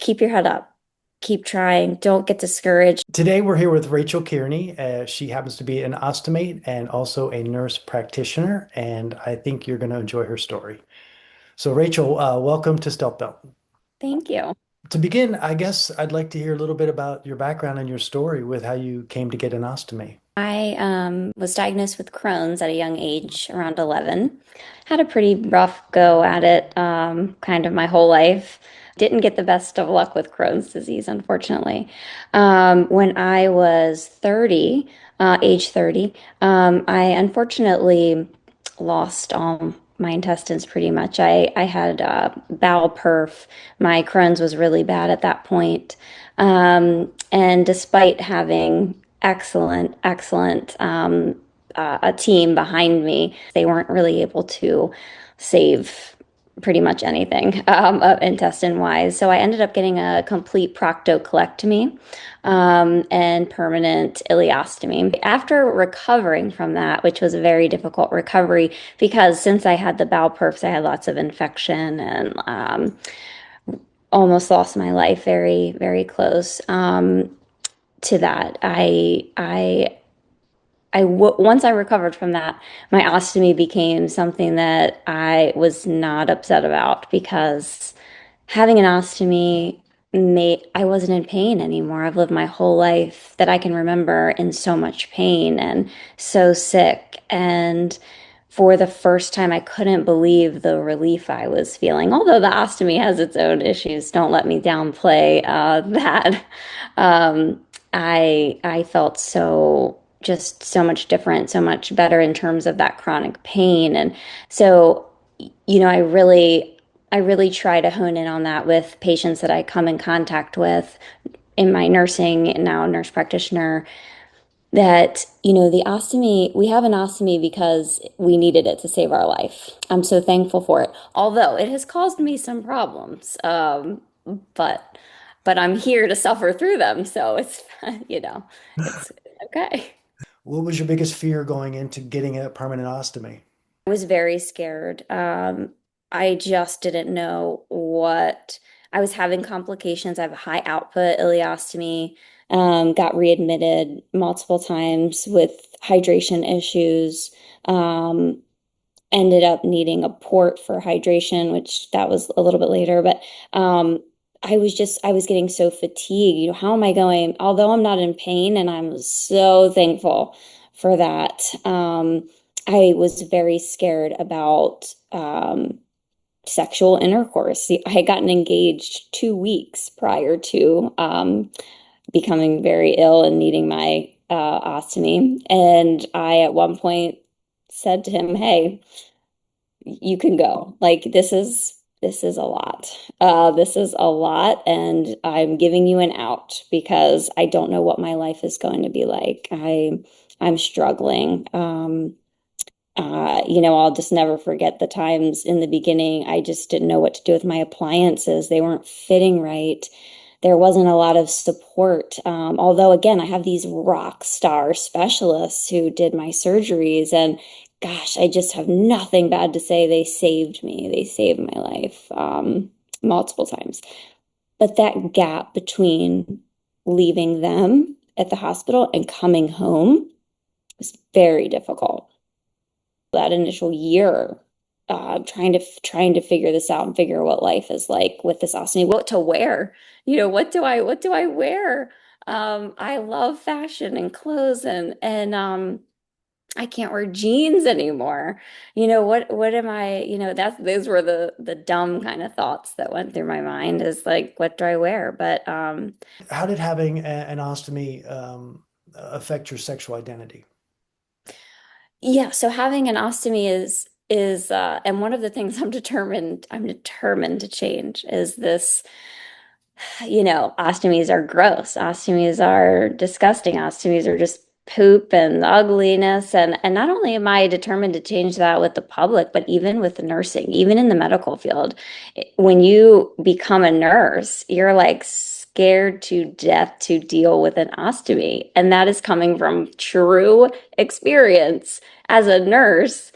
keep your head up. Keep trying. Don't get discouraged. Today we're here with Rachel Kearney. She happens to be an ostomate and also a nurse practitioner, and I think you're going to enjoy her story. So, Rachel, welcome to Stealth Belt. Thank you. To begin, I guess I'd like to hear a little bit about your background and your story with how you came to get an ostomy. I was diagnosed with Crohn's at a young age, around 11. Had a pretty rough go at it, kind of my whole life. Didn't get the best of luck with Crohn's disease, unfortunately. When I was 30, age 30, I unfortunately lost all my intestines pretty much. I had bowel perf. My Crohn's was really bad at that point. And despite having excellent a team behind me, they weren't really able to save pretty much anything intestine wise. So I ended up getting a complete proctocolectomy and permanent ileostomy. After recovering from that, which was a very difficult recovery because since I had the bowel perfs, I had lots of infection and almost lost my life very close to that. Once I recovered from that, my ostomy became something that I was not upset about because having an ostomy made I wasn't in pain anymore. I've lived my whole life that I can remember in so much pain and so sick. And for the first time, I couldn't believe the relief I was feeling. Although the ostomy has its own issues, don't let me downplay that. Um, I felt so just so much different, so much better in terms of that chronic pain. And so, I really try to hone in on that with patients that I come in contact with in my nursing and now nurse practitioner that, the ostomy, we have an ostomy because we needed it to save our life. I'm so thankful for it. Although it has caused me some problems. But but I'm here to suffer through them. So it's, it's okay. What was your biggest fear going into getting a permanent ostomy? I was very scared. I just didn't know what I was having complications. I have a high output ileostomy, got readmitted multiple times with hydration issues. Um, Ended up needing a port for hydration, which that was a little bit later, but I was getting so fatigued. How am I going? Although I'm not in pain, and I'm so thankful for that. I was very scared about sexual intercourse. See, I had gotten engaged 2 weeks prior to becoming very ill and needing my ostomy. And I, at one point, said to him, "Hey, you can go. Like this is a lot. This is a lot, and I'm giving you an out because I don't know what my life is going to be like. I'm struggling. I'll just never forget the times in the beginning. I just didn't know what to do with my appliances. They weren't fitting right. There wasn't a lot of support. Although, again, I have these rock star specialists who did my surgeries, and gosh, I just have nothing bad to say. They saved me. They saved my life multiple times. But that gap between leaving them at the hospital and coming home was very difficult. That initial year, trying to figure this out and figure what life is like with this ostomy, what to wear. What do I wear? I love fashion and clothes and I can't wear jeans anymore. What am I, that's those were the dumb kind of thoughts that went through my mind is like, what do I wear? But How did having an ostomy affect your sexual identity? yeah, so having an ostomy is and one of the things I'm determined to change is this, ostomies are gross. Ostomies are disgusting. Ostomies are just poop and ugliness. And not only am I determined to change that with the public, but even with the nursing, even in the medical field. When you become a nurse, you're like scared to death to deal with an ostomy. And that is coming from true experience as a nurse.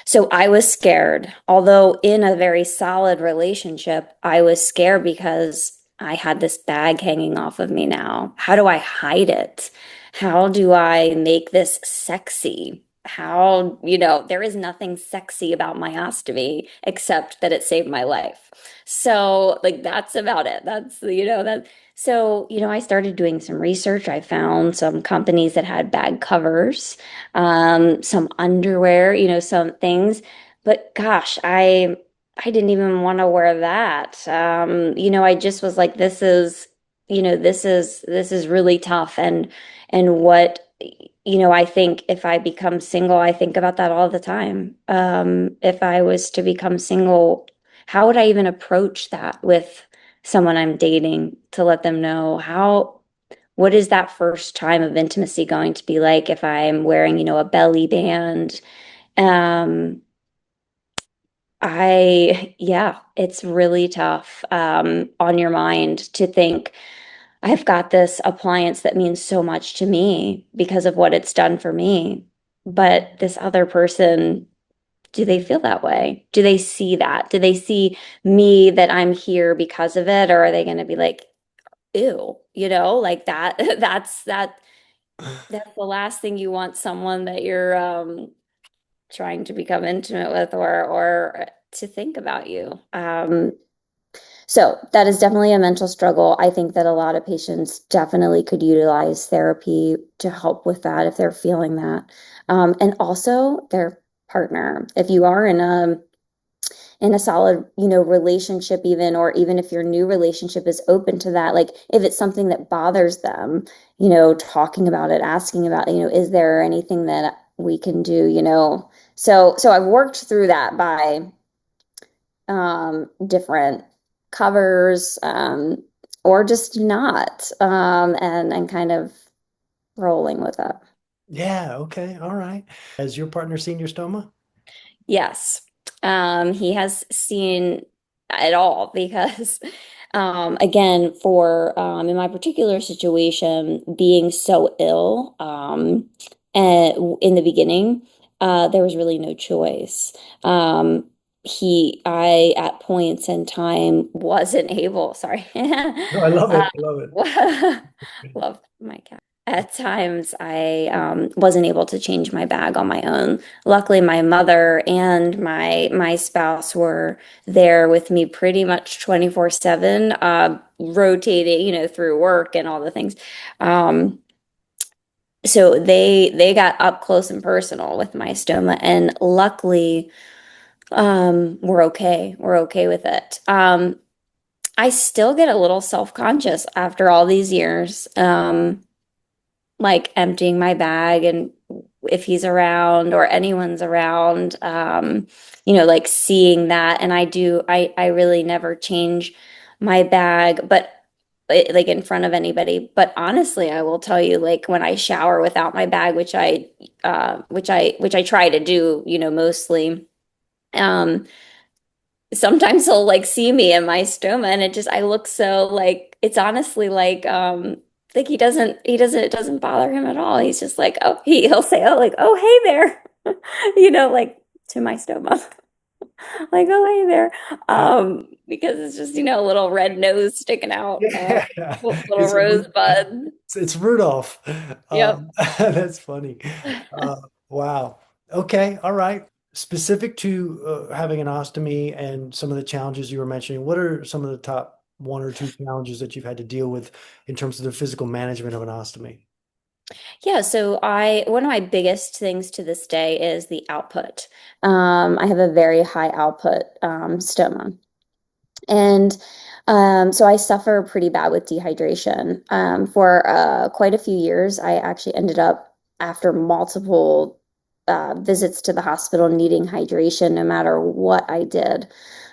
So I was scared, although in a very solid relationship, I was scared because I had this bag hanging off of me now. How do I hide it? How do I make this sexy? How, there is nothing sexy about my ostomy except that it saved my life. So, like, that's about it. That's, that. So, I started doing some research. I found some companies that had bag covers, some underwear, some things. But gosh, I didn't even want to wear that. I just was like, this is really tough. And what, I think if I become single, I think about that all the time. If I was to become single, how would I even approach that with someone I'm dating to let them know what is that first time of intimacy going to be like if I'm wearing, a belly band? Um, yeah, it's really tough on your mind to think, I've got this appliance that means so much to me because of what it's done for me. But this other person, do they feel that way? Do they see that? Do they see me that I'm here because of it? Or are they going to be like, ew, like that, that's the last thing you want someone that you're trying to become intimate with or to think about you. So that is definitely a mental struggle. I think that a lot of patients definitely could utilize therapy to help with that if they're feeling that. And also their partner. If you are in a solid, relationship even, or even if your new relationship is open to that, like if it's something that bothers them, talking about it, asking about, is there anything that we can do. So I've worked through that by different covers, or just not, and kind of rolling with it. Yeah, okay, all right. Has your partner seen your stoma? Yes. He has seen it all because, again, for in my particular situation, being so ill, and in the beginning, there was really no choice. I at points in time wasn't able, sorry, No, I love uh, it. I love it. love my cat. At times, I wasn't able to change my bag on my own. Luckily, my mother and my spouse were there with me pretty much 24/7, rotating, through work and all the things. Um, so they got up close and personal with my stoma, and luckily, we're okay. We're okay with it. I still get a little self-conscious after all these years. Like emptying my bag and if he's around or anyone's around, like seeing that. And I really never change my bag, but like in front of anybody. But honestly, I will tell you, like when I shower without my bag, which I try to do, mostly, um, sometimes he'll like see me in my stoma and I look so like it's honestly like it doesn't bother him at all. He's just like, oh, he'll say, oh, like, oh, hey there, like to my stoma, like, oh, hey there, because it's just, a little red nose sticking out, Yeah, little it's a rosebud. it's Rudolph. Yep. That's funny. Wow. Okay, all right. Specific to having an ostomy and some of the challenges you were mentioning, what are some of the top one or two challenges that you've had to deal with in terms of the physical management of an ostomy? Yeah, so one of my biggest things to this day is the output. I have a very high output stoma. And so I suffer pretty bad with dehydration. For quite a few years, I actually ended up, after multiple visits to the hospital, needing hydration no matter what I did.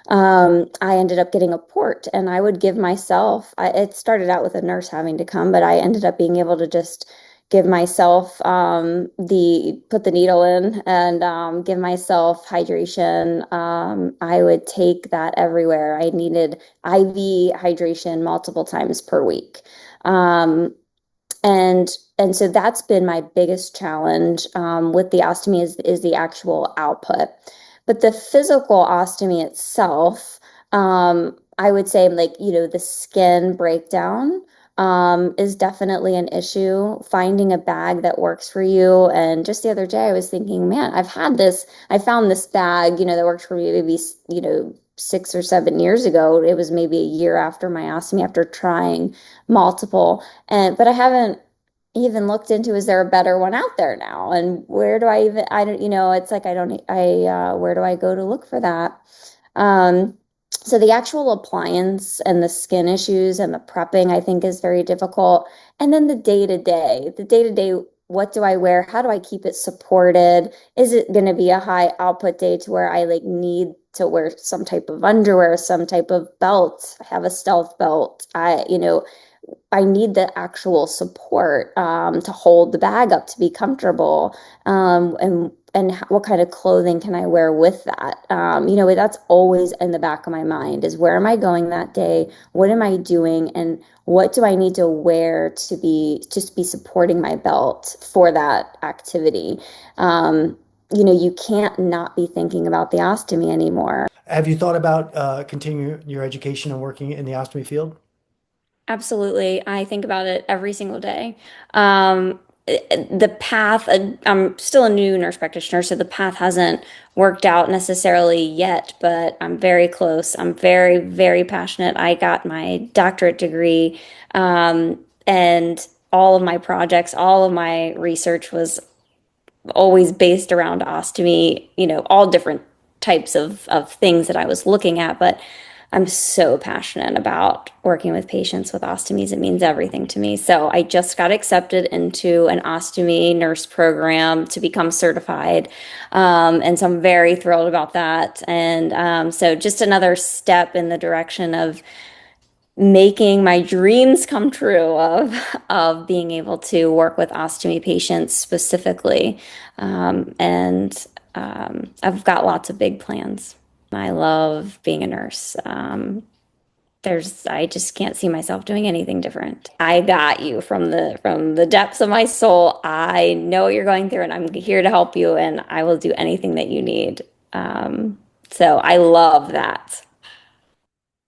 I ended up getting a port, and I would give myself, it started out with a nurse having to come, but I ended up being able to just give myself put the needle in and give myself hydration. I would take that everywhere. I needed IV hydration multiple times per week. Um, and and so that's been my biggest challenge with the ostomy is the actual output. But the physical ostomy itself, I would say like, the skin breakdown is definitely an issue. Finding a bag that works for you. And just the other day I was thinking, man, I found this bag, that worked for me maybe, 6 or 7 years ago. It was maybe a year after my ostomy after trying multiple. But I haven't even looked into, is there a better one out there now? And where do I don't, it's like where do I go to look for that? Um, so the actual appliance and the skin issues and the prepping, I think, is very difficult. And then the day to day, what do I wear? How do I keep it supported? Is it going to be a high output day to where I like need to wear some type of underwear, some type of belt? I have a stealth belt. I need the actual support to hold the bag up to be comfortable. And what kind of clothing can I wear with that? That's always in the back of my mind is where am I going that day? What am I doing? And what do I need to wear to be supporting my belt for that activity? You can't not be thinking about the ostomy anymore. Have you thought about continuing your education and working in the ostomy field? Absolutely. I think about it every single day. The path, I'm still a new nurse practitioner, so the path hasn't worked out necessarily yet, but I'm very close. I'm very, very passionate. I got my doctorate degree, and all of my projects, all of my research was always based around ostomy, all different types of things that I was looking at, but I'm so passionate about working with patients with ostomies. It means everything to me. So I just got accepted into an ostomy nurse program to become certified. And so I'm very thrilled about that. And so just another step in the direction of making my dreams come true of being able to work with ostomy patients specifically. And I've got lots of big plans. I love being a nurse. I just can't see myself doing anything different. I got you from the depths of my soul. I know what you're going through, and I'm here to help you, and I will do anything that you need. So I love that.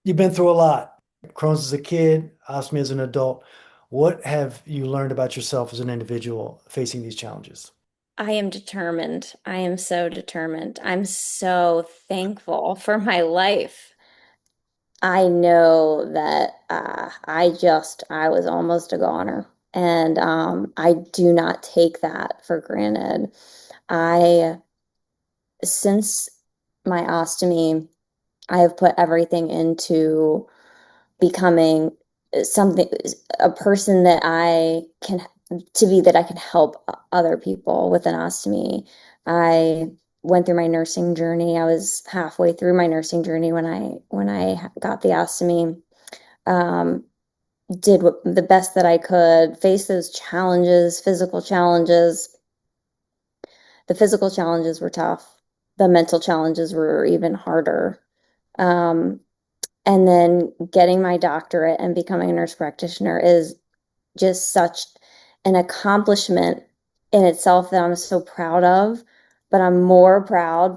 You've been through a lot. Crohn's as a kid, ostomy as an adult. What have you learned about yourself as an individual facing these challenges? I am determined. I am so determined. I'm so thankful for my life. I know that I was almost a goner, and I do not take that for granted. I, since my ostomy, I have put everything into becoming something, a person that I can to be that I can help other people with an ostomy. I went through my nursing journey. I was halfway through my nursing journey when I got the ostomy. Um, did the best that I could, face those challenges, physical challenges. The physical challenges were tough. The mental challenges were even harder. Um, and then getting my doctorate and becoming a nurse practitioner is just such an accomplishment in itself that I'm so proud of. But I'm more proud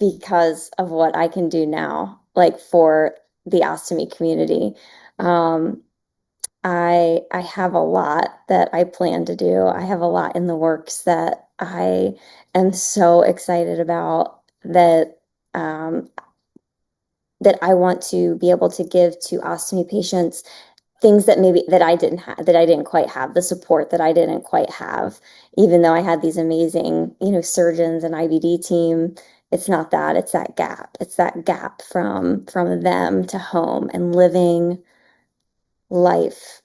because of what I can do now, like for the ostomy community. Um, I have a lot that I plan to do. I have a lot in the works that I am so excited about that I want to be able to give to ostomy patients things that maybe that I didn't quite have, the support that I didn't quite have, even though I had these amazing, surgeons and IBD team. It's not that, it's that gap. It's that gap from them to home and living life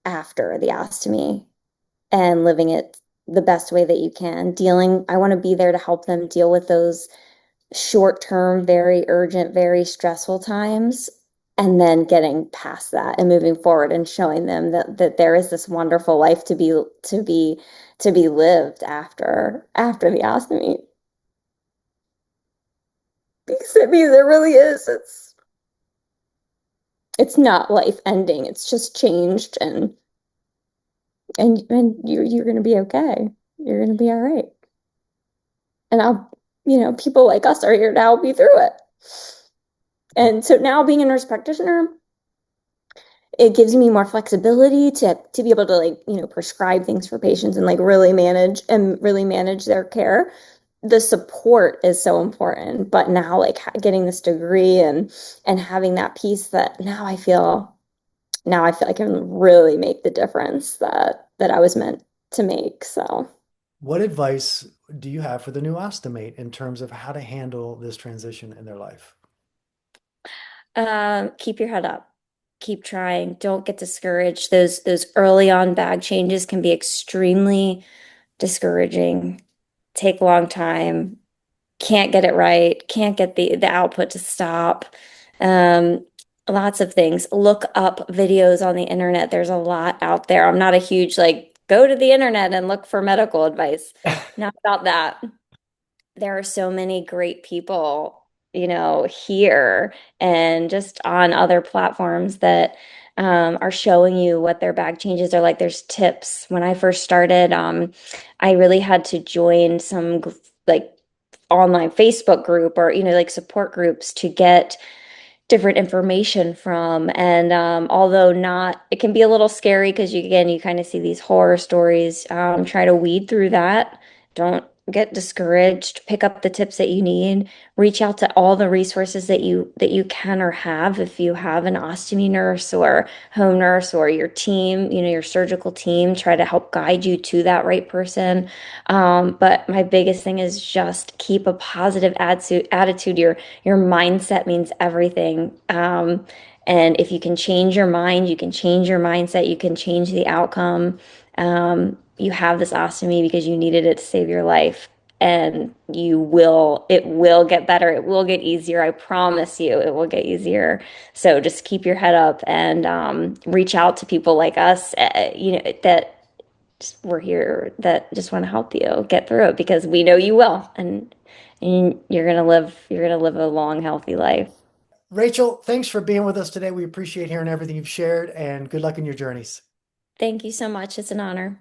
after the ostomy and living it the best way that you can. I want to be there to help them deal with those short term, very urgent, very stressful times, and then getting past that and moving forward and showing them that there is this wonderful life to be lived after the ostomy. Because it really is. It's not life ending. It's just changed and you're gonna be okay. You're gonna be all right. And people like us are here to help you through it. And so now being a nurse practitioner, it gives me more flexibility to be able to like, prescribe things for patients and like really manage their care. The support is so important, but now like getting this degree and having that piece that now I feel I can really make the difference that I was meant to make. So, What advice do you have for the new ostomate in terms of how to handle this transition in their life? Keep your head up. Keep trying. Don't get discouraged. Those early on bag changes can be extremely discouraging. Take a long time. Can't get it right. Can't get the output to stop. Um, Lots of things. Look up videos on the internet. There's a lot out there. I'm not a huge like go to the internet and look for medical advice. Not about that. There are so many great people, here and just on other platforms that are showing you what their bag changes are like. There's tips. When I first started, I really had to join some like online Facebook group or, like support groups to get different information from. And although not, it can be a little scary because you kind of see these horror stories. Try to weed through that. Don't get discouraged. Pick up the tips that you need. Reach out to all the resources that you can or have. If you have an ostomy nurse or home nurse or your team, your surgical team, try to help guide you to that right person. But my biggest thing is just keep a positive attitude. Your mindset means everything. And if you can change your mind, you can change your mindset, you can change the outcome. You have this ostomy because you needed it to save your life. And it will get better. It will get easier. I promise you, it will get easier. So just keep your head up and reach out to people like us, that we're here that just want to help you get through it because we know you will. And you're gonna live a long, healthy life. Rachel, thanks for being with us today. We appreciate hearing everything you've shared and good luck in your journeys. Thank you so much. It's an honor.